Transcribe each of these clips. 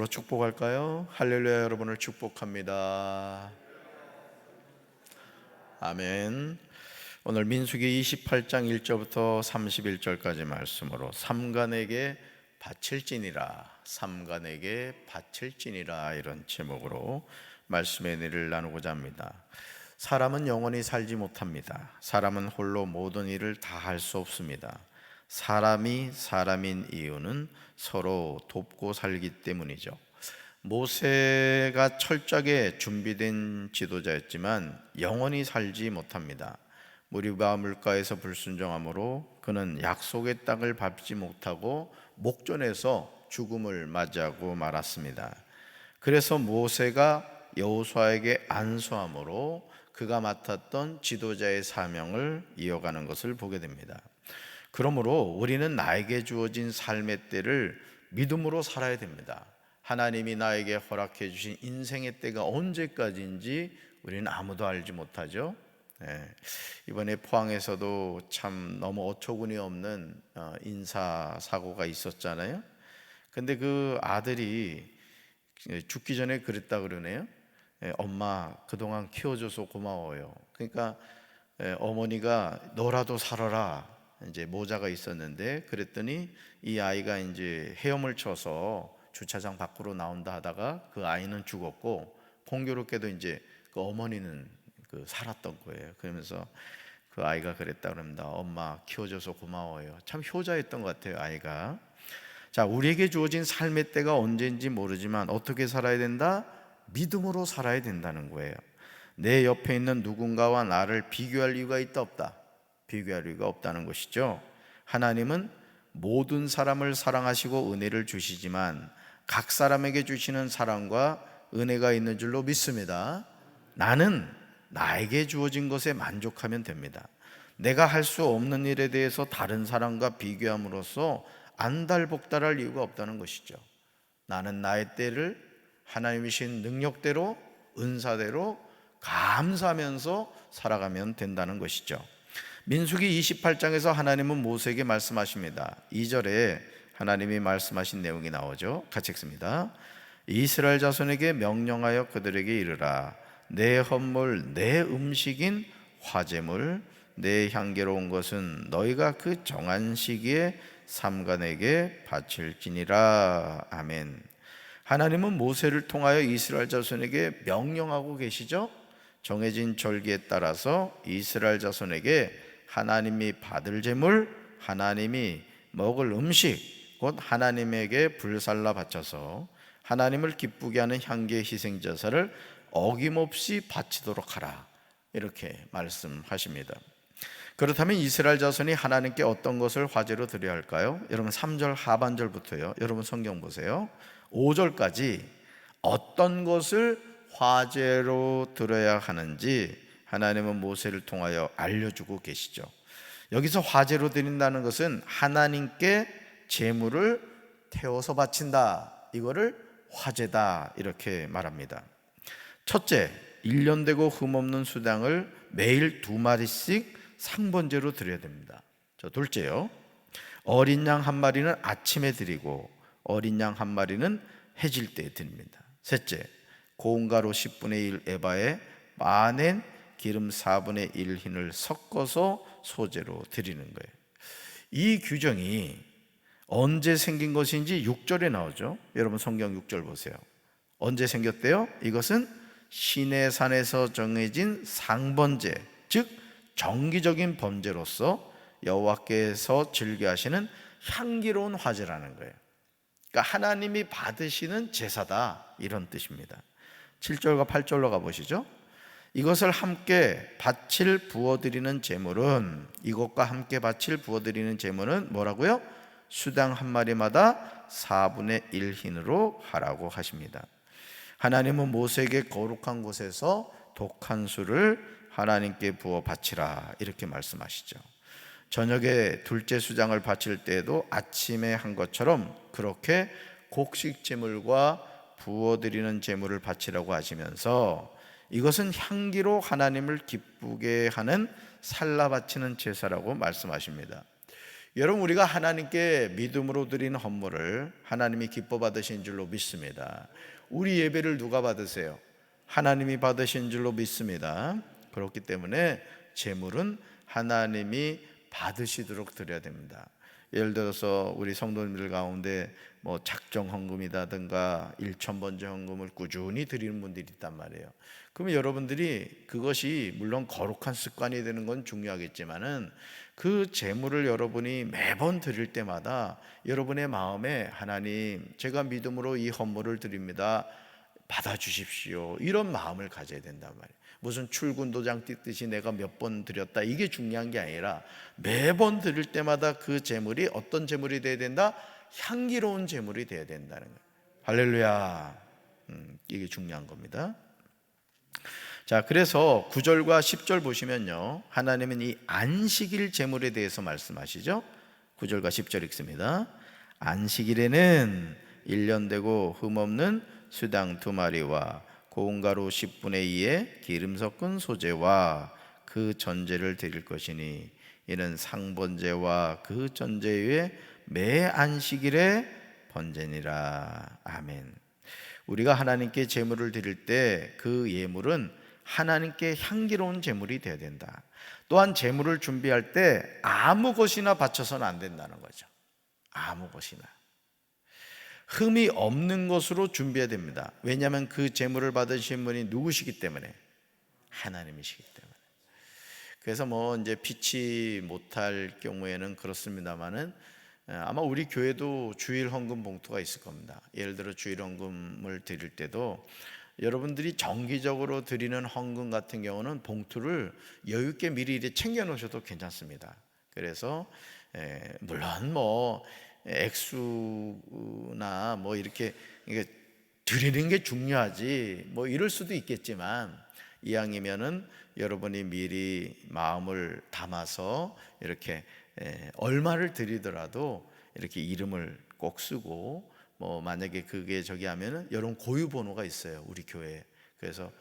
축복할까요? 할렐루야. 여러분을 축복합니다. 아멘. 오늘 민수기 28장 1절부터 31절까지 말씀으로 삼간에게 바칠지니라, 삼간에게 바칠지니라, 이런 제목으로 말씀의 은혜를 나누고자 합니다. 사람은 영원히 살지 못합니다. 사람은 홀로 모든 일을 다 할 수 없습니다. 사람이 사람인 이유는 서로 돕고 살기 때문이죠. 모세가 철저하게 준비된 지도자였지만 영원히 살지 못합니다. 무리바 물가에서 불순종함으로 그는 약속의 땅을 밟지 못하고 목전에서 죽음을 맞이하고 말았습니다. 그래서 모세가 여호수아에게 안수함으로 그가 맡았던 지도자의 사명을 이어가는 것을 보게 됩니다. 그러므로 우리는 나에게 주어진 삶의 때를 믿음으로 살아야 됩니다. 하나님이 나에게 허락해 주신 인생의 때가 언제까지인지 우리는 아무도 알지 못하죠. 이번에 포항에서도 참 너무 어처구니 없는 인사사고가 있었잖아요. 근데 그 아들이 죽기 전에 그랬다 그러네요. 엄마 그동안 키워줘서 고마워요. 그러니까 어머니가 너라도 살아라, 이제 모자가 있었는데, 그랬더니 이 아이가 이제 헤엄을 쳐서 주차장 밖으로 나온다 하다가 그 아이는 죽었고, 공교롭게도 이제 그 어머니는 살았던 거예요. 그러면서 그 아이가 그랬다 그럽니다. 엄마 키워줘서 고마워요. 참 효자였던 것 같아요, 아이가. 자, 우리에게 주어진 삶의 때가 언제인지 모르지만 어떻게 살아야 된다? 믿음으로 살아야 된다는 거예요. 내 옆에 있는 누군가와 나를 비교할 이유가 있다 없다? 비교할 이유가 없다는 것이죠. 하나님은 모든 사람을 사랑하시고 은혜를 주시지만 각 사람에게 주시는 사랑과 은혜가 있는 줄로 믿습니다. 나는 나에게 주어진 것에 만족하면 됩니다. 내가 할 수 없는 일에 대해서 다른 사람과 비교함으로써 안달복달할 이유가 없다는 것이죠. 나는 나의 때를 하나님이 주신 능력대로, 은사대로 감사하면서 살아가면 된다는 것이죠. 민수기 28장에서 하나님은 모세에게 말씀하십니다. 2절에 하나님이 말씀하신 내용이 나오죠. 같이 읽습니다. 이스라엘 자손에게 명령하여 그들에게 이르라. 내 헌물, 내 음식인 화제물, 내 향기로운 것은 너희가 그 정한 시기에 삼간에게 바칠지니라. 아멘. 하나님은 모세를 통하여 이스라엘 자손에게 명령하고 계시죠. 정해진 절기에 따라서 이스라엘 자손에게 하나님이 받을 제물, 하나님이 먹을 음식, 곧 하나님에게 불살라 바쳐서 하나님을 기쁘게 하는 향기의 희생제사를 어김없이 바치도록 하라, 이렇게 말씀하십니다. 그렇다면 이스라엘 자손이 하나님께 어떤 것을 화제로 드려야 할까요? 여러분 3절 하반절부터요, 여러분 성경 보세요. 5절까지 어떤 것을 화제로 드려야 하는지 하나님은 모세를 통하여 알려주고 계시죠. 여기서 화제로 드린다는 것은 하나님께 제물을 태워서 바친다, 이거를 화제다, 이렇게 말합니다. 첫째, 1년 되고 흠없는 수당을 매일 2마리씩 상번제로 드려야 됩니다. 둘째요, 어린 양 1마리는 아침에 드리고 어린 양 1마리는 해질 때 드립니다. 셋째, 고운 가루 10분의 1 에바에 마낸 기름 4분의 1 흰을 섞어서 소제로 드리는 거예요. 이 규정이 언제 생긴 것인지 6절에 나오죠. 여러분 성경 6절 보세요. 언제 생겼대요? 이것은 시내산에서 정해진 상번제, 즉 정기적인 번제로서 여호와께서 즐겨하시는 향기로운 화제라는 거예요. 그러니까 하나님이 받으시는 제사다, 이런 뜻입니다. 7절과 8절로 가보시죠. 이것을 함께 바칠 부어드리는 제물은, 이것과 함께 바칠 부어드리는 제물은 뭐라고요? 수당 1마리마다 4분의 1 흰으로 하라고 하십니다. 하나님은 모세에게 거룩한 곳에서 독한 술을 하나님께 부어 바치라, 이렇게 말씀하시죠. 저녁에 둘째 수장을 바칠 때에도 아침에 한 것처럼 그렇게 곡식 제물과 부어드리는 제물을 바치라고 하시면서 이것은 향기로 하나님을 기쁘게 하는 살라 바치는 제사라고 말씀하십니다. 여러분, 우리가 하나님께 믿음으로 드리는 헌물을 하나님이 기뻐 받으신 줄로 믿습니다. 우리 예배를 누가 받으세요? 하나님이 받으신 줄로 믿습니다. 그렇기 때문에 제물은 하나님이 받으시도록 드려야 됩니다. 예를 들어서 우리 성도님들 가운데 뭐 작정 헌금이라든가 일천번제 헌금을 꾸준히 드리는 분들이 있단 말이에요. 그러면 여러분들이 그것이 물론 거룩한 습관이 되는 건 중요하겠지만은 그 제물을 여러분이 매번 드릴 때마다 여러분의 마음에 하나님, 제가 믿음으로 이 헌물을 드립니다, 받아주십시오, 이런 마음을 가져야 된단 말이에요. 무슨 출근 도장 띄듯이 내가 몇 번 드렸다, 이게 중요한 게 아니라 매번 드릴 때마다 그 제물이 어떤 제물이 돼야 된다? 향기로운 제물이 돼야 된다는 거예요. 할렐루야. 이게 중요한 겁니다. 자, 그래서 9절과 10절 보시면요, 하나님은 이 안식일 제물에 대해서 말씀하시죠. 9절과 10절 읽습니다. 안식일에는 1년 되고 흠없는 수당 2마리와 고운 가루 10분의 2의 기름 섞은 소재와 그 전제를 드릴 것이니 이는 상번제와 그 전제 위에 매 안식일에 번제니라. 아멘. 우리가 하나님께 제물을 드릴 때 그 예물은 하나님께 향기로운 제물이 되어야 된다. 또한 제물을 준비할 때 아무 것이나 바쳐서는 안 된다는 거죠. 아무 것이나. 흠이 없는 것으로 준비해야 됩니다. 왜냐하면 그 제물을 받으신 분이 누구시기 때문에? 하나님이시기 때문에. 그래서 뭐 이제 피치 못할 경우에는 그렇습니다만은 아마 우리 교회도 주일 헌금 봉투가 있을 겁니다. 예를 들어 주일 헌금을 드릴 때도 여러분들이 정기적으로 드리는 헌금 같은 경우는 봉투를 여유 있게 미리 이렇게 챙겨 놓으셔도 괜찮습니다. 그래서 물론 뭐 액수나 뭐 이렇게 드리는 게 중요하지 뭐 이럴 수도 있겠지만, 이왕이면은 여러분이 미리 마음을 담아서 이렇게 얼마를 드리더라도 이렇게 이름을 꼭 쓰고, 뭐 만약에 그게 저기 하면은 여러분 고유 번호가 있어요, 우리 교회에. 그래서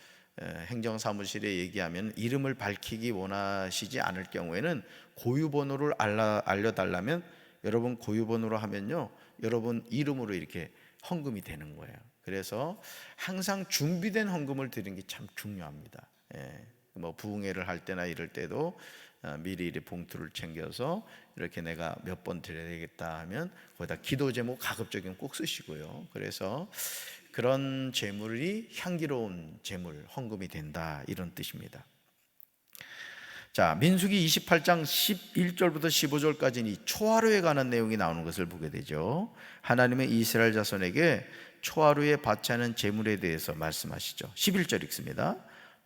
행정사무실에 얘기하면 이름을 밝히기 원하시지 않을 경우에는 고유 번호를 알려달라면 여러분 고유 번호로 하면요, 여러분 이름으로 이렇게 헌금이 되는 거예요. 그래서 항상 준비된 헌금을 드리는 게 참 중요합니다. 뭐 부흥회를 할 때나 이럴 때도 미리 이렇게 봉투를 챙겨서 이렇게 내가 몇 번 드려야 되겠다 하면 거기다 기도 제목 가급적이면 꼭 쓰시고요. 그래서 그런 제물이 향기로운 제물, 헌금이 된다, 이런 뜻입니다. 자, 민수기 28장 11절부터 15절까지는 이 초하루에 관한 내용이 나오는 것을 보게 되죠. 하나님은 이스라엘 자손에게 초하루에 바쳐야 하는 제물에 대해서 말씀하시죠. 11절 읽습니다.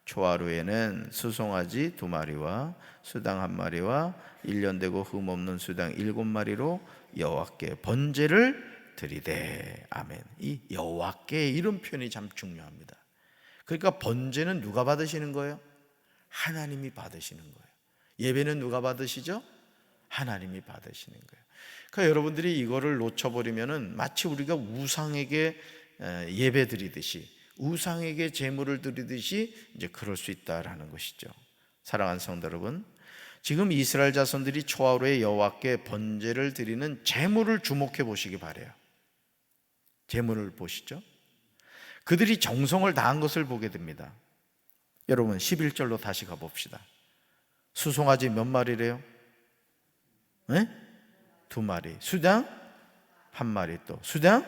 초하루에는 수송아지 2마리와 수당 1마리와 1년 되고 흠없는 수당 7마리로 여호와께 번제를 드리되. 아멘. 이 여호와께, 이런 표현이 참 중요합니다. 그러니까 번제는 누가 받으시는 거예요? 하나님이 받으시는 거예요. 예배는 누가 받으시죠? 하나님이 받으시는 거예요. 그러니까 여러분들이 이거를 놓쳐버리면은 마치 우리가 우상에게 예배 드리듯이, 우상에게 제물을 드리듯이 이제 그럴 수 있다라는 것이죠. 사랑하는 성도 여러분, 지금 이스라엘 자손들이 초하루에 여호와께 번제를 드리는 제물을 주목해 보시기 바래요. 제물을 보시죠. 그들이 정성을 다한 것을 보게 됩니다. 여러분 11절로 다시 가봅시다. 수송아지 몇 마리래요? 네? 2마리. 수당 1마리. 또 수당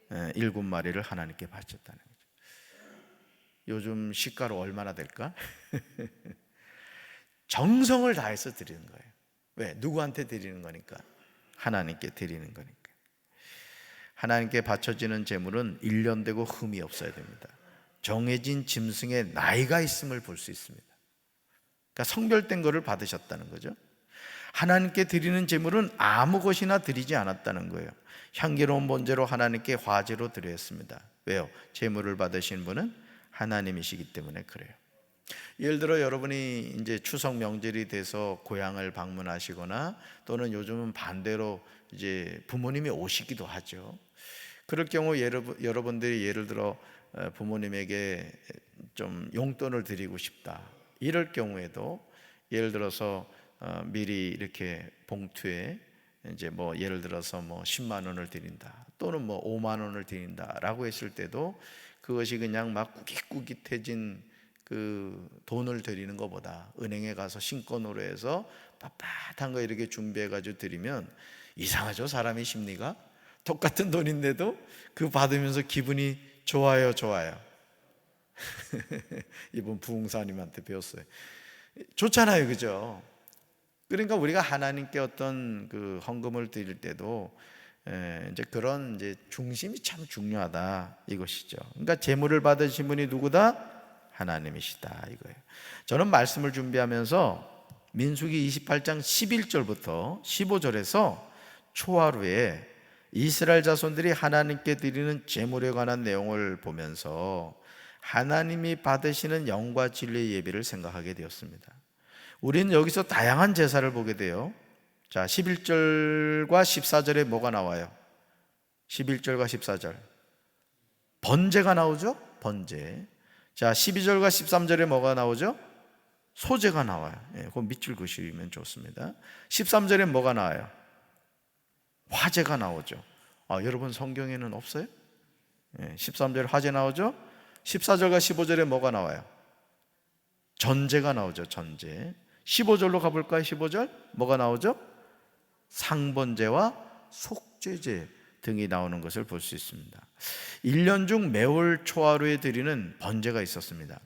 7마리를 하나님께 바쳤다는 거죠. 요즘 시가로 얼마나 될까? 정성을 다해서 드리는 거예요. 왜? 누구한테 드리는 거니까? 하나님께 드리는 거니까. 하나님께 바쳐지는 제물은 1년 되고 흠이 없어야 됩니다. 정해진 짐승의 나이가 있음을 볼 수 있습니다. 그러니까 성별된 것을 받으셨다는 거죠. 하나님께 드리는 제물은 아무 것이나 드리지 않았다는 거예요. 향기로운 번제로 하나님께 화제로 드렸습니다. 왜요? 제물을 받으신 분은 하나님이시기 때문에 그래요. 예를 들어 여러분이 이제 추석 명절이 돼서 고향을 방문하시거나, 또는 요즘은 반대로 이제 부모님이 오시기도 하죠. 그럴 경우 여러분들이 예를 들어 부모님에게 좀 용돈을 드리고 싶다, 이럴 경우에도 예를 들어서 미리 이렇게 봉투에 이제 뭐 예를 들어서 뭐 10만 원을 드린다 또는 뭐 5만 원을 드린다라고 했을 때도 그것이 그냥 막 꾸깃꾸깃해진 그 돈을 드리는 것보다 은행에 가서 신권으로 해서 빳빳한 거 이렇게 준비해 가지고 드리면 이상하죠, 사람의 심리가. 똑같은 돈인데도 그 받으면서 기분이 좋아요, 좋아요. 이번 부흥사님한테 배웠어요. 좋잖아요, 그죠? 그러니까 우리가 하나님께 어떤 그 헌금을 드릴 때도 이제 그런 이제 중심이 참 중요하다 이것이죠. 그러니까 재물을 받으신 분이 누구다? 하나님이시다 이거예요. 저는 말씀을 준비하면서 민수기 28장 11절부터 15절에서 초하루에 이스라엘 자손들이 하나님께 드리는 제물에 관한 내용을 보면서 하나님이 받으시는 영과 진리의 예배를 생각하게 되었습니다. 우리는 여기서 다양한 제사를 보게 돼요. 자, 11절과 14절에 뭐가 나와요? 11절과 14절 번제가 나오죠? 번제. 자, 12절과 13절에 뭐가 나오죠? 소제가 나와요. 그건 밑줄 그시면 좋습니다. 13절에 뭐가 나와요? 화제가 나오죠. 여러분 성경에는 없어요? 13절 화제 나오죠? 14절과 15절에 뭐가 나와요? 전제가 나오죠. 전제. 15절로 가볼까요? 15절 뭐가 나오죠? 상번제와 속죄제 등이 나오는 것을 볼 수 있습니다. 1년 중 매월 초하루에 드리는 번제가 있었습니다.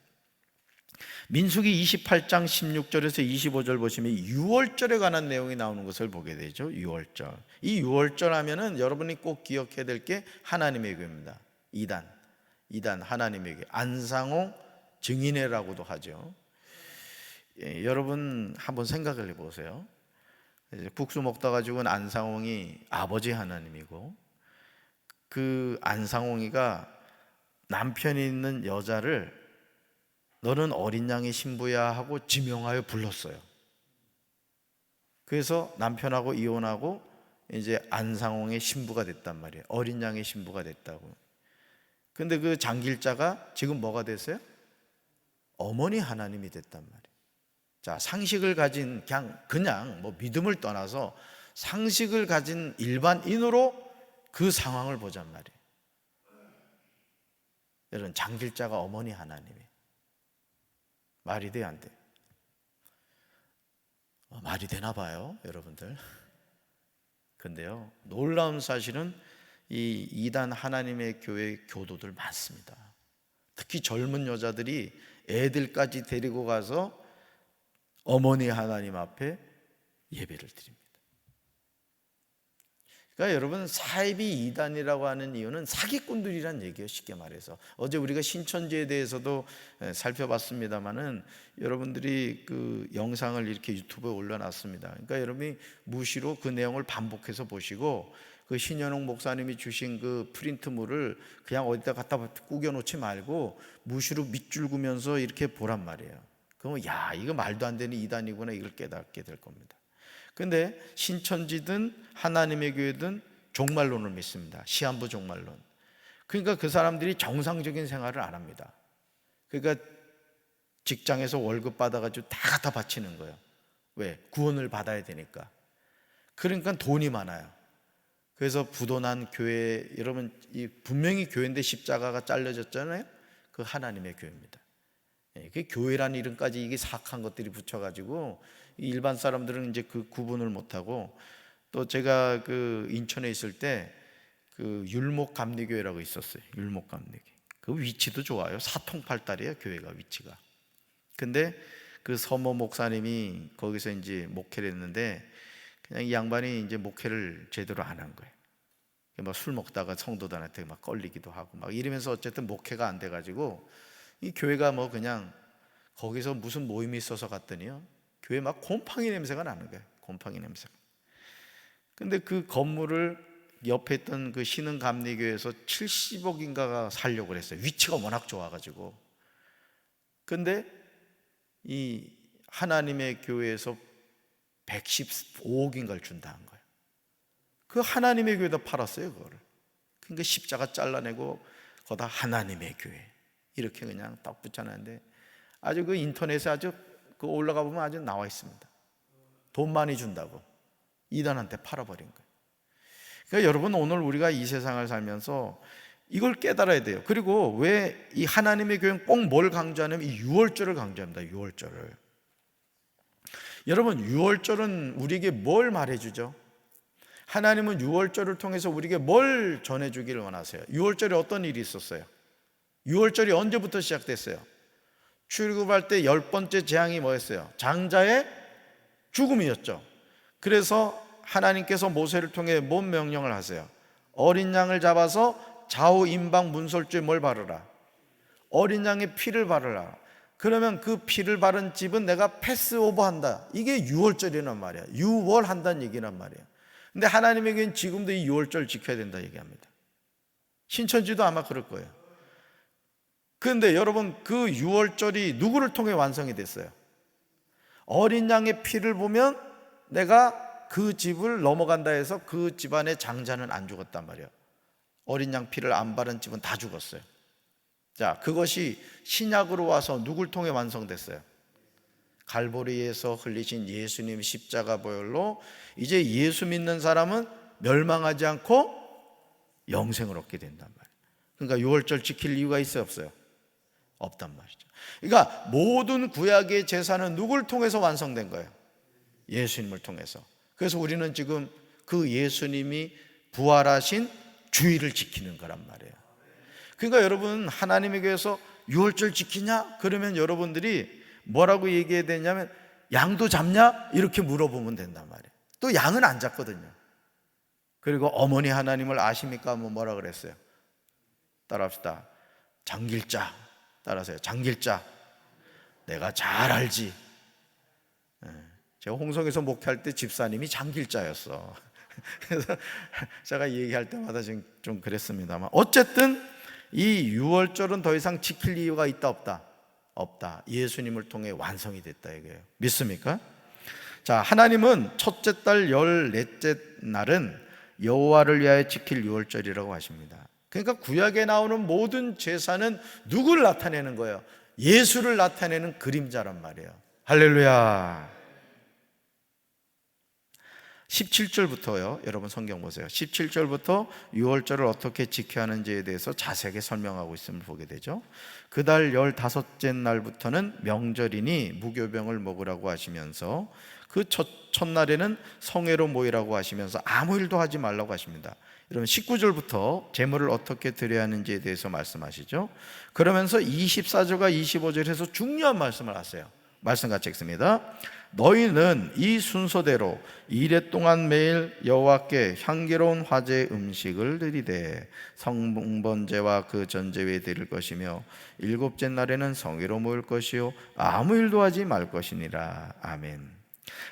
민수기 28장 16절에서 25절 보시면 6월절에 관한 내용이 나오는 것을 보게 되죠. 6월절. 이 6월절 하면은 여러분이 꼭 기억해야 될 게 하나님의 교회입니다. 2단 하나님의 교회. 안상홍 증인회라고도 하죠. 여러분 한번 생각을 해보세요. 국수 먹다가 죽은 안상홍이 아버지 하나님이고 그 안상홍이가 남편이 있는 여자를 너는 어린 양의 신부야 하고 지명하여 불렀어요. 그래서 남편하고 이혼하고 이제 안상홍의 신부가 됐단 말이에요. 어린 양의 신부가 됐다고. 근데 그 장길자가 지금 뭐가 됐어요? 어머니 하나님이 됐단 말이에요. 자, 상식을 가진 그냥 뭐 믿음을 떠나서 상식을 가진 일반인으로 그 상황을 보잔 말이에요. 여러분, 장길자가 어머니 하나님이에요. 말이 돼, 안 돼? 말이 되나 봐요, 여러분들. 근데요, 놀라운 사실은 이 이단 하나님의 교회 교도들 많습니다. 특히 젊은 여자들이 애들까지 데리고 가서 어머니 하나님 앞에 예배를 드립니다. 그러니까 여러분, 사이비 이단이라고 하는 이유는 사기꾼들이란 얘기예요, 쉽게 말해서. 어제 우리가 신천지에 대해서도 살펴봤습니다만은 여러분들이 그 영상을 이렇게 유튜브에 올려놨습니다. 그러니까 여러분이 무시로 그 내용을 반복해서 보시고 그 신현웅 목사님이 주신 그 프린트물을 그냥 어디다 갖다 구겨놓지 말고 무시로 밑줄 그면서 이렇게 보란 말이에요. 그러면 야, 이거 말도 안 되는 이단이구나, 이걸 깨닫게 될 겁니다. 근데 신천지든 하나님의 교회든 종말론을 믿습니다. 시한부 종말론. 그러니까 그 사람들이 정상적인 생활을 안 합니다. 그러니까 직장에서 월급 받아가지고 다 갖다 바치는 거예요. 왜? 구원을 받아야 되니까. 그러니까 돈이 많아요. 그래서 부도난 교회, 여러분 분명히 교회인데 십자가가 잘려졌잖아요. 그 하나님의 교회입니다. 그 교회라는 이름까지 이게 사악한 것들이 붙여가지고 일반 사람들은 이제 그 구분을 못하고, 또 제가 그 인천에 있을 때 그 율목감리교회라고 있었어요. 율목감리교회. 그 위치도 좋아요. 사통팔달이에요, 교회가 위치가. 근데 그 서모 목사님이 거기서 이제 목회를 했는데 그냥 이 양반이 이제 목회를 제대로 안 한 거예요. 막 술 먹다가 성도들한테 막 걸리기도 하고 막 이러면서 어쨌든 목회가 안 돼가지고 이 교회가 뭐 그냥 거기서 무슨 모임이 있어서 갔더니요, 교회 막 곰팡이 냄새가 나는 거예요. 곰팡이 냄새가. 근데 그 건물을 옆에 있던 그 신흥감리교회에서 70억인가가 살려고 그랬어요. 위치가 워낙 좋아가지고. 근데 이 하나님의 교회에서 115억인가를 준다 한 거예요. 그 하나님의 교회에다 팔았어요, 그거를. 그러니까 십자가 잘라내고 거기다 하나님의 교회 이렇게 그냥 딱 붙여놨는데 아주 그 인터넷에 아주 그 올라가 보면 아주 나와 있습니다. 돈 많이 준다고. 이단한테 팔아버린 거예요. 그러니까 여러분, 오늘 우리가 이 세상을 살면서 이걸 깨달아야 돼요. 그리고 왜 이 하나님의 교회는 꼭 뭘 강조하냐면 이 유월절을 강조합니다. 유월절을. 여러분, 유월절은 우리에게 뭘 말해주죠? 하나님은 유월절을 통해서 우리에게 뭘 전해주기를 원하세요? 유월절에 어떤 일이 있었어요? 유월절이 언제부터 시작됐어요? 출애굽할 때 10번째 재앙이 뭐였어요? 장자의 죽음이었죠. 그래서 하나님께서 모세를 통해 뭔 명령을 하세요? 어린 양을 잡아서 좌우 임방 문설주에 뭘 바르라? 어린 양의 피를 바르라. 그러면 그 피를 바른 집은 내가 패스오버한다. 이게 유월절이란 말이야. 유월한다는 얘기란 말이야. 근데 하나님에게는 지금도 이 유월절 지켜야 된다 얘기합니다. 신천지도 아마 그럴 거예요. 그런데 여러분, 그 유월절이 누구를 통해 완성이 됐어요? 어린 양의 피를 보면 내가 그 집을 넘어간다 해서 그 집안의 장자는 안 죽었단 말이에요. 어린 양 피를 안 바른 집은 다 죽었어요. 자, 그것이 신약으로 와서 누굴 통해 완성됐어요? 갈보리에서 흘리신 예수님 십자가 보혈로 이제 예수 믿는 사람은 멸망하지 않고 영생을 얻게 된단 말이에요. 그러니까 유월절 지킬 이유가 있어요, 없어요? 없단 말이죠. 그러니까 모든 구약의 제사는 누굴 통해서 완성된 거예요? 예수님을 통해서. 그래서 우리는 지금 그 예수님이 부활하신 주일을 지키는 거란 말이에요. 그러니까 여러분, 하나님의 교회에서 유월절 지키냐? 그러면 여러분들이 뭐라고 얘기해야 되냐면 양도 잡냐? 이렇게 물어보면 된단 말이에요. 또 양은 안 잡거든요. 그리고 어머니 하나님을 아십니까? 하면 뭐라 그랬어요? 따라합시다. 장길자. 따라하세요. 장길자. 내가 잘 알지. 제가 홍성에서 목회할 때 집사님이 장길자였어. 그래서 제가 얘기할 때마다 좀 그랬습니다만, 어쨌든 이 유월절은 더 이상 지킬 이유가 있다 없다? 없다. 예수님을 통해 완성이 됐다 이거예요. 믿습니까? 자, 하나님은 첫째 달 14째 날은 여호와를 위하여 지킬 유월절이라고 하십니다. 그러니까 구약에 나오는 모든 제사는 누구를 나타내는 거예요? 예수를 나타내는 그림자란 말이에요. 할렐루야. 17절부터요. 여러분 성경 보세요. 17절부터 유월절을 어떻게 지켜야 하는지에 대해서 자세하게 설명하고 있음을 보게 되죠. 그달 15째 날부터는 명절이니 무교병을 먹으라고 하시면서 그 첫날에는 성회로 모이라고 하시면서 아무 일도 하지 말라고 하십니다. 여러분 19절부터 제물을 어떻게 드려야 하는지에 대해서 말씀하시죠. 그러면서 24절과 25절에서 중요한 말씀을 하세요. 말씀 같이 읽습니다. 너희는 이 순서대로 이레 동안 매일 여호와께 향기로운 화제 음식을 드리되 성번제와 그 전제외에 드릴 것이며 일곱째 날에는 성회로 모일 것이요 아무 일도 하지 말 것이니라. 아멘.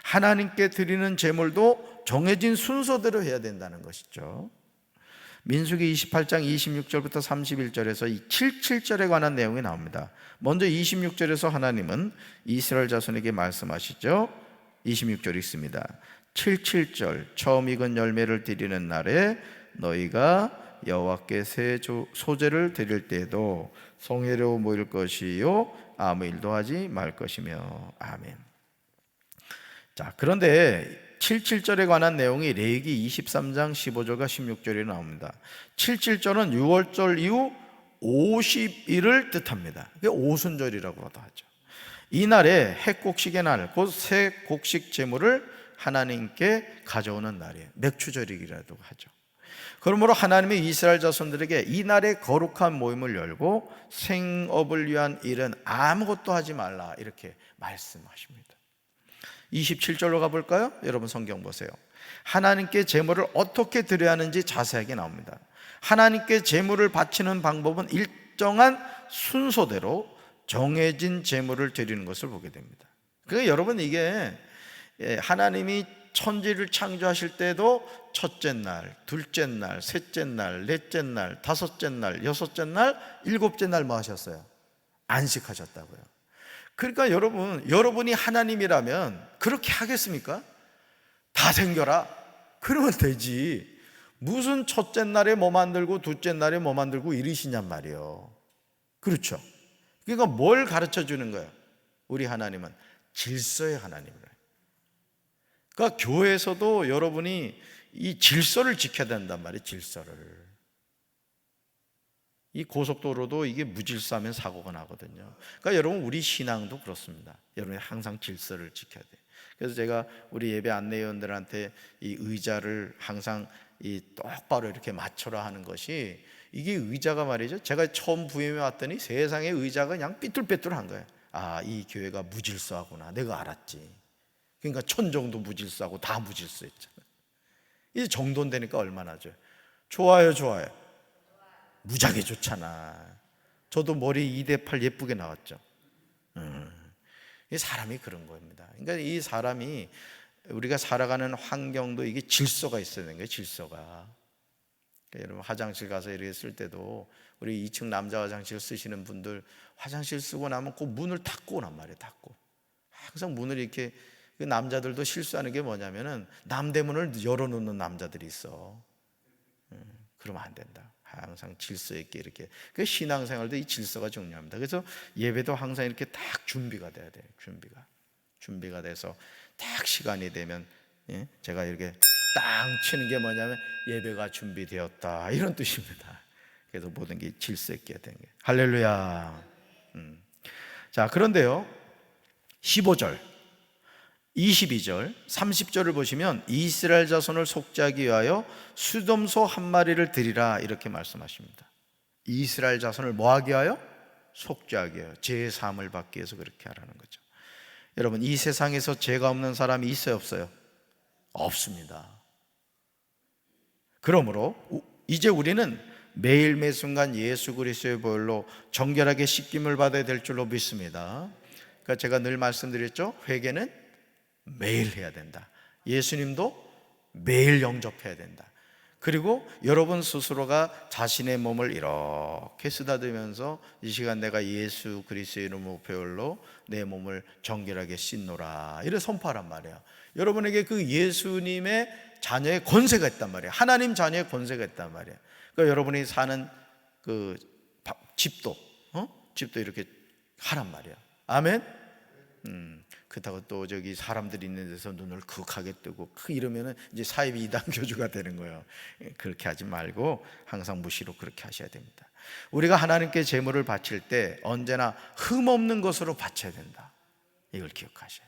하나님께 드리는 제물도 정해진 순서대로 해야 된다는 것이죠. 민수기 28장 26절부터 31절에서 이 77절에 관한 내용이 나옵니다. 먼저 26절에서 하나님은 이스라엘 자손에게 말씀하시죠. 26절 읽습니다. 77절 처음 익은 열매를 드리는 날에 너희가 여호와께 새 소제를 드릴 때에도 성회로 모일 것이요 아무 일도 하지 말 것이며. 아멘. 자, 그런데 77절에 관한 내용이 레위기 23장 15절과 16절에 나옵니다. 77절은 6월절 이후 50일을 뜻합니다. 그게 오순절이라고도 하죠. 이날에 핵곡식의 날, 곧 새 곡식 제물을 하나님께 가져오는 날이에요. 맥추절이라고 하죠. 그러므로 하나님의 이스라엘 자손들에게 이날에 거룩한 모임을 열고 생업을 위한 일은 아무것도 하지 말라 이렇게 말씀하십니다. 27절로 가볼까요? 여러분 성경 보세요. 하나님께 제물을 어떻게 드려야 하는지 자세하게 나옵니다. 하나님께 제물을 바치는 방법은 일정한 순서대로 정해진 제물을 드리는 것을 보게 됩니다. 그러니까 여러분 이게 하나님이 천지를 창조하실 때도 첫째 날, 둘째 날, 셋째 날, 넷째 날, 다섯째 날, 여섯째 날, 일곱째 날 뭐 하셨어요? 안식하셨다고요. 그러니까 여러분이 하나님이라면 그렇게 하겠습니까? 다 생겨라 그러면 되지. 무슨 첫째 날에 뭐 만들고 둘째 날에 뭐 만들고 이러시냔 말이에요. 그렇죠? 그러니까 뭘 가르쳐 주는 거예요? 우리 하나님은 질서의 하나님이라. 그러니까 교회에서도 여러분이 이 질서를 지켜야 된단 말이에요. 질서를. 이 고속도로도 이게 무질서하면 사고가 나거든요. 그러니까 여러분, 우리 신앙도 그렇습니다. 여러분이 항상 질서를 지켜야 돼요. 그래서 제가 우리 예배 안내위원들한테 이 의자를 항상 이 똑바로 이렇게 맞춰라 하는 것이, 이게 의자가 말이죠, 제가 처음 부임해 왔더니 세상에 의자가 그냥 삐뚤빼뚤한 거예요. 아, 이 교회가 무질서하구나, 내가 알았지. 그러니까 천정도 무질서하고 다 무질서했잖아요. 이제 정돈되니까 얼마나 좋아요. 좋아요. 무지하게 좋잖아. 저도 머리 2대8 예쁘게 나왔죠. 이 사람이 그런 겁니다. 그러니까 이 사람이, 우리가 살아가는 환경도 이게 질서가 있어야 되는 거예요. 질서가. 그러니까 여러분, 화장실 가서 이렇게 쓸 때도 우리 2층 남자 화장실 쓰시는 분들, 화장실 쓰고 나면 꼭 문을 닫고 오란 말이에요. 닫고. 항상 문을 이렇게, 그 남자들도 실수하는 게 뭐냐면은 남대문을 열어놓는 남자들이 있어. 그러면 안 된다. 항상 질서 있게 이렇게. 그 신앙생활도 이 질서가 중요합니다. 그래서 예배도 항상 이렇게 딱 준비가 돼야 돼요. 준비가 돼서 딱 시간이 되면, 제가 이렇게 땅 치는 게 뭐냐면 예배가 준비되었다, 이런 뜻입니다. 그래서 모든 게 질서 있게 되는 거예요. 할렐루야. 자, 그런데요, 15절, 22절, 30절을 보시면 이스라엘 자손을 속죄하기 위하여 수dom소 한 마리를 드리라, 이렇게 말씀하십니다. 이스라엘 자손을 뭐 하기 위하여? 속죄하기 위하여, 죄의 사함을 받기 위해서 그렇게 하라는 거죠. 여러분, 이 세상에서 죄가 없는 사람이 있어요, 없어요? 없습니다. 그러므로 이제 우리는 매일 매 순간 예수 그리스도의 보혈로 정결하게 씻김을 받아야 될 줄로 믿습니다. 그러니까 제가 늘 말씀드렸죠, 회개는 매일 해야 된다. 예수님도 매일 영접해야 된다. 그리고 여러분 스스로가 자신의 몸을 이렇게 쓰다듬으면서, 이 시간 내가 예수 그리스도의 이름으로 보혈로 내 몸을 정결하게 씻노라, 이래 선포하란 말이에요. 여러분에게 그 예수님의 자녀의 권세가 있단 말이에요. 하나님 자녀의 권세가 있단 말이에요. 그러니까 여러분이 사는 그 집도 이렇게 하란 말이에요. 아멘. 그렇다고 또 저기 사람들이 있는 데서 눈을 극하게 뜨고 이러면은 이제 사이비 이단 교주가 되는 거예요. 그렇게 하지 말고 항상 무시로 그렇게 하셔야 됩니다. 우리가 하나님께 제물을 바칠 때 언제나 흠없는 것으로 바쳐야 된다. 이걸 기억하셔야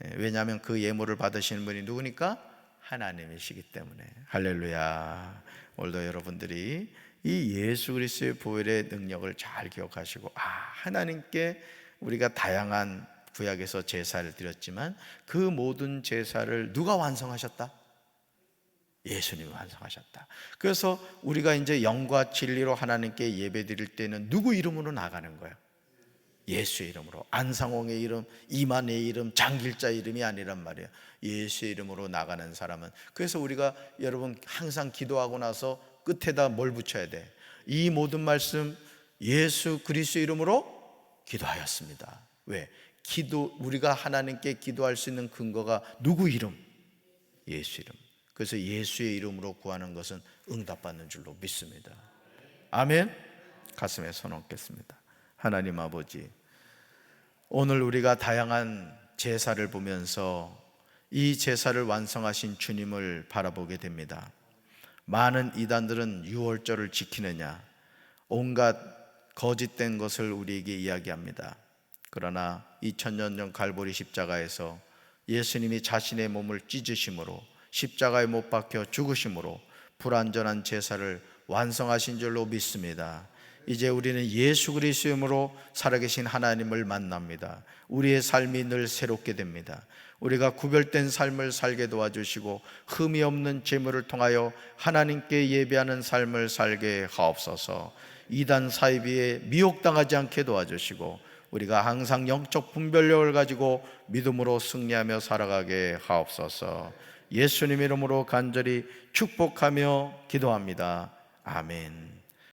돼요. 왜냐하면 그 예물을 받으시는 분이 누구니까? 하나님이시기 때문에. 할렐루야. 오늘도 여러분들이 이 예수 그리스도의 보혈의 능력을 잘 기억하시고, 하나님께 우리가 다양한 구약에서 제사를 드렸지만 그 모든 제사를 누가 완성하셨다? 예수님이 완성하셨다. 그래서 우리가 이제 영과 진리로 하나님께 예배 드릴 때는 누구 이름으로 나가는 거예요? 예수의 이름으로. 안상홍의 이름, 이만의 이름, 장길자의 이름이 아니란 말이에요. 예수의 이름으로 나가는 사람은. 그래서 우리가 여러분 항상 기도하고 나서 끝에다 뭘 붙여야 돼? 이 모든 말씀 예수 그리스도의 이름으로 기도하였습니다. 왜? 우리가 하나님께 기도할 수 있는 근거가 누구 이름? 예수 이름. 그래서 예수의 이름으로 구하는 것은 응답받는 줄로 믿습니다. 아멘. 가슴에 손 얹겠습니다. 하나님 아버지, 오늘 우리가 다양한 제사를 보면서 이 제사를 완성하신 주님을 바라보게 됩니다. 많은 이단들은 유월절을 지키느냐, 온갖 거짓된 것을 우리에게 이야기합니다. 그러나 2000년 전 갈보리 십자가에서 예수님이 자신의 몸을 찢으심으로, 십자가에 못 박혀 죽으심으로 불완전한 제사를 완성하신 줄로 믿습니다. 이제 우리는 예수 그리스도의 이름으로 살아계신 하나님을 만납니다. 우리의 삶이 늘 새롭게 됩니다. 우리가 구별된 삶을 살게 도와주시고 흠이 없는 제물을 통하여 하나님께 예배하는 삶을 살게 하옵소서. 이단 사이비에 미혹당하지 않게 도와주시고 우리가 항상 영적 분별력을 가지고 믿음으로 승리하며 살아가게 하옵소서. 예수님 이름으로 간절히 축복하며 기도합니다. 아멘.